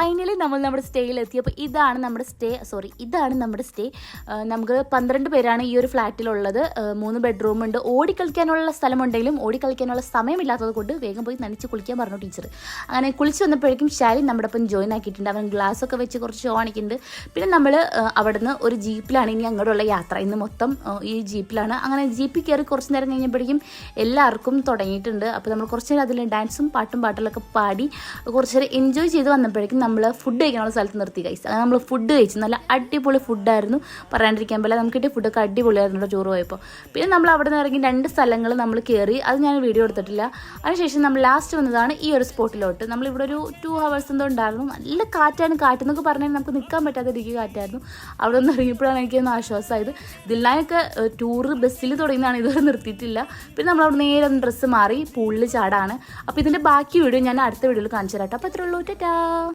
Finally നമ്മൾ നമ്മുടെ സ്റ്റേയിലെത്തി. അപ്പോൾ ഇതാണ് നമ്മുടെ സ്റ്റേ. നമുക്ക് 12 പേരാണ് ഈ ഒരു ഫ്ലാറ്റിലുള്ളത്. 3 ബെഡ്റൂം ഉണ്ട്. ഓടിക്കളിക്കാനുള്ള സ്ഥലമുണ്ടെങ്കിലും ഓടിക്കളിക്കാനുള്ള സമയമില്ലാത്തത് കൊണ്ട് വേഗം പോയി നനച്ച് കുളിക്കാൻ പറഞ്ഞു ടീച്ചർ. അങ്ങനെ കുളിച്ച് വന്നപ്പോഴേക്കും ശാലിൻ നമ്മുടെ ഒപ്പം ജോയിൻ ആക്കിയിട്ടുണ്ട്. അവൻ ഗ്ലാസ്സൊക്കെ വെച്ച് കുറച്ച് ഓണിക്കുന്നുണ്ട്. പിന്നെ നമ്മൾ അവിടുന്ന് ഒരു ജീപ്പിലാണ് ഇനി അങ്ങോട്ടുള്ള യാത്ര. ഇന്ന് മൊത്തം ഈ ജീപ്പിലാണ്. അങ്ങനെ ജീപ്പിൽ കയറി കുറച്ച് നേരം കഴിഞ്ഞപ്പോഴേക്കും എല്ലാവർക്കും തുടങ്ങിയിട്ടുണ്ട്. അപ്പോൾ നമ്മൾ കുറച്ച് നേരം അതിൽ ഡാൻസും പാട്ടുകളൊക്കെ പാടി കുറച്ച് നേരം എൻജോയ് ചെയ്ത് വന്നപ്പോഴേക്കും നമ്മൾ ഫുഡ് കഴിക്കാനുള്ള സ്ഥലത്ത് നിർത്തി ഗൈസ്. അങ്ങനെ നമ്മൾ ഫുഡ് കഴിച്ചു. നല്ല അടിപൊളി ഫുഡായിരുന്നു, പറയാണ്ടിരിക്കാൻ പറ്റില്ല. നമുക്ക് കിട്ടിയ ഫുഡൊക്കെ അടിപൊളിയായിരുന്നു ചോറ് പോയപ്പോൾ. പിന്നെ നമ്മൾ അവിടെ നിന്ന് ഇറങ്ങി 2 സ്ഥലങ്ങൾ നമ്മൾ കയറി. അത് ഞാൻ വീഡിയോ എടുത്തിട്ടില്ല. അതിനുശേഷം നമ്മൾ ലാസ്റ്റ് വന്നതാണ് ഈ ഒരു സ്പോട്ടിലോട്ട്. നമ്മളിവിടെ ഒരു 2 hours എന്തോ ഉണ്ടായിരുന്നു. നല്ല കാറ്റാണ്. കാറ്റെന്നൊക്കെ പറഞ്ഞാൽ നമുക്ക് നിൽക്കാൻ പറ്റാത്ത രീതിക്ക് കാറ്റായിരുന്നു. അവിടെ നിന്ന് ഇറങ്ങിയപ്പോഴാണ് എനിക്കൊന്ന് ആശ്വാസമായത്. ദില്ലാനൊക്കെ ടൂറ് ബസ്സിൽ തുടങ്ങിയതാണ്, ഇതുവരെ നിർത്തിയിട്ടില്ല. പിന്നെ നമ്മൾ അവിടെ നേരെ ഡ്രസ്സ് മാറി പൂളിൽ ചാടാണ്. അപ്പോൾ ഇതിൻ്റെ ബാക്കി വീഡിയോ ഞാൻ അടുത്ത വീഡിയോയിൽ കാണിച്ചു തരാം. അപ്പോൾ അത്രേ ഉള്ളൂ. ടാറ്റാ.